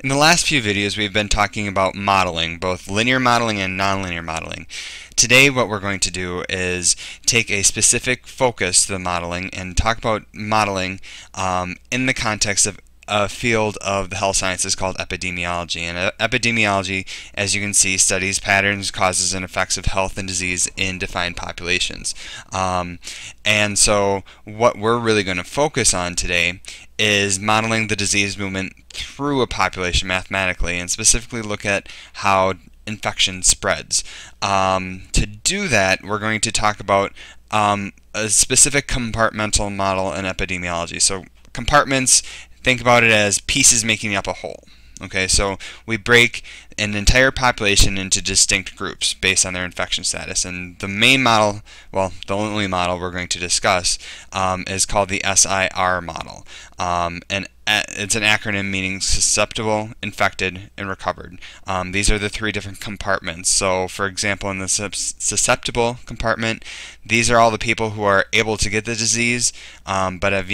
In the last few videos, we've been talking about modeling, both linear modeling and nonlinear modeling. Today, what we're going to do is take a specific focus to the modeling and talk about modeling in the context of a field of the health sciences called epidemiology. And epidemiology, as you can see, studies patterns, causes, and effects of health and disease in defined populations. And so what we're really going to focus on today is modeling the disease movement through a population mathematically, and specifically look at how infection spreads. To do that, we're going to talk about a specific compartmental model in epidemiology. So compartments, think about it as pieces making up a whole. Okay, so we break an entire population into distinct groups based on their infection status. And the main model, well, the only model we're going to discuss is called the SIR model. And it's an acronym meaning susceptible, infected, and recovered. These are the three different compartments. So, for example, in the susceptible compartment, these are all the people who are able to get the disease, but have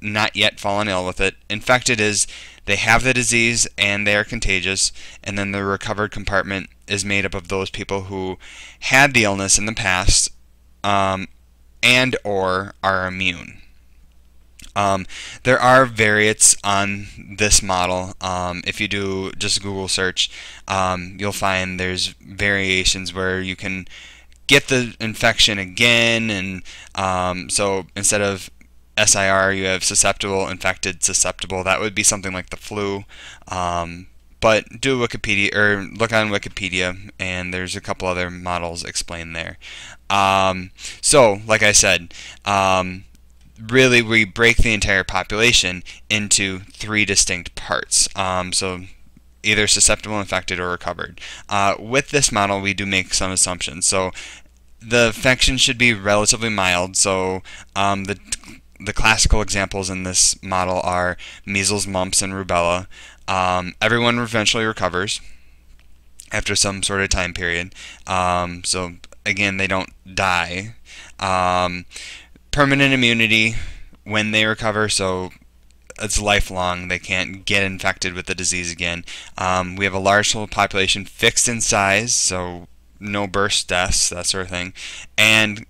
not yet fallen ill with it. Infected is they have the disease and they are contagious, and then the recovered compartment is made up of those people who had the illness in the past and or are immune. There are variants on this model. If you do just Google search, you'll find there's variations where you can get the infection again, and so instead of SIR, you have susceptible, infected, susceptible. That would be something like the flu. But do Wikipedia, or look on Wikipedia, and there's a couple other models explained there. So, like I said, really we break the entire population into three distinct parts. So either susceptible, infected, or recovered. With this model, we do make some assumptions. So the infection should be relatively mild. So the classical examples in this model are measles, mumps, and rubella. Everyone eventually recovers after some sort of time period. So again, they don't die. Permanent immunity when they recover, so it's lifelong. They can't get infected with the disease again. We have a large population fixed in size, so no burst deaths, that sort of thing, and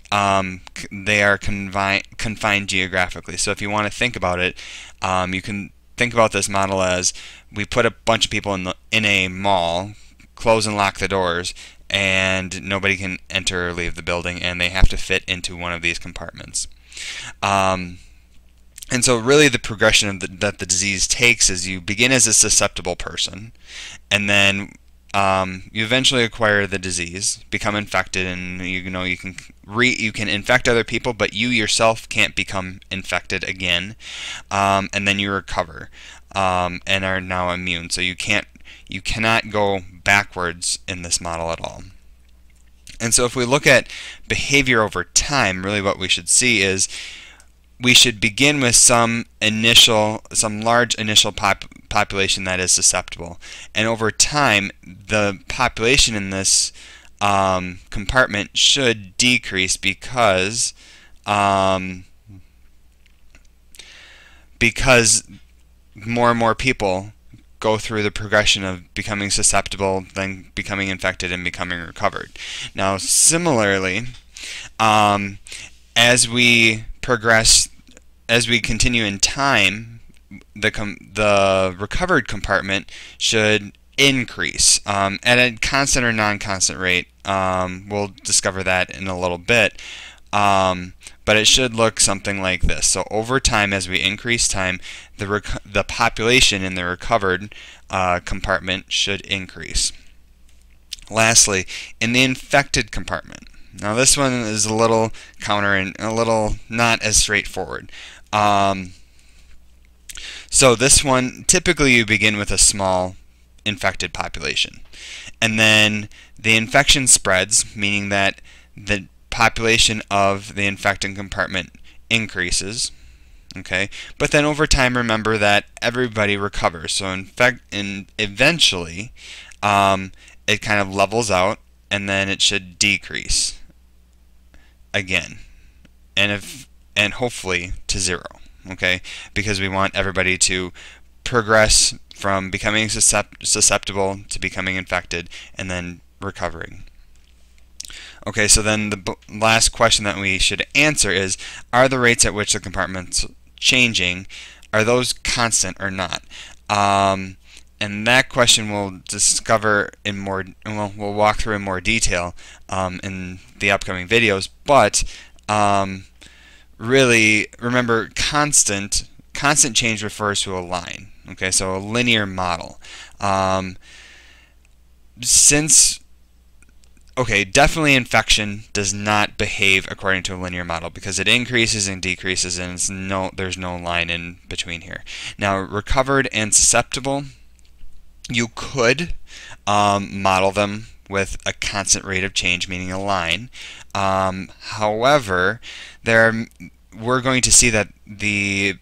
they are confined geographically. So if you want to think about it, you can think about this model as we put a bunch of people in a mall, close and lock the doors, and nobody can enter or leave the building, and they have to fit into one of these compartments. And so really the progression of that the disease takes is you begin as a susceptible person, and then you eventually acquire the disease, become infected, and you can infect other people, but you yourself can't become infected again, and then you recover and are now immune. So you cannot go backwards in this model at all. And so if we look at behavior over time, really what we should see is we should begin with some large initial population that is susceptible, and over time the population in this compartment should decrease because more and more people go through the progression of becoming susceptible, then becoming infected, and becoming recovered. Now similarly, as we progress, as we continue in time, the recovered compartment should increase at a constant or non-constant rate. We'll discover that in a little bit, but it should look something like this. So over time, as we increase time, the population in the recovered compartment should increase. Lastly, in the infected compartment. Now this one is a little counter and a little not as straightforward. So this one, typically you begin with a small infected population, and then the infection spreads, meaning that the population of the infected compartment increases. Okay, but then over time, remember that everybody recovers. So eventually, it kind of levels out, and then it should decrease again, and hopefully to zero. Okay, because we want everybody to progress from becoming susceptible to becoming infected and then recovering. Okay, so then the last question that we should answer is, are the rates at which the compartment's changing, are those constant or not? And that question we'll discover in more, we'll walk through in more detail in the upcoming videos. But really, remember, constant change refers to a line. Okay, so a linear model. Definitely infection does not behave according to a linear model because it increases and decreases, and there's no line in between here. Now, recovered and susceptible, you could model them with a constant rate of change, meaning a line. However, we're going to see that the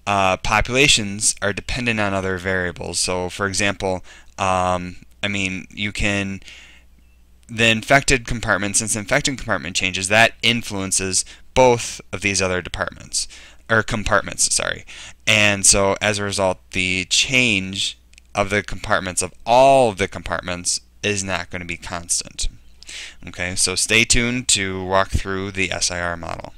populations are dependent on other variables. So, for example, the infected compartment, since the infected compartment changes, that influences both of these other compartments, sorry. And so as a result, the change of the compartments, of all of the compartments, is not going to be constant. Okay, so stay tuned to walk through the SIR model.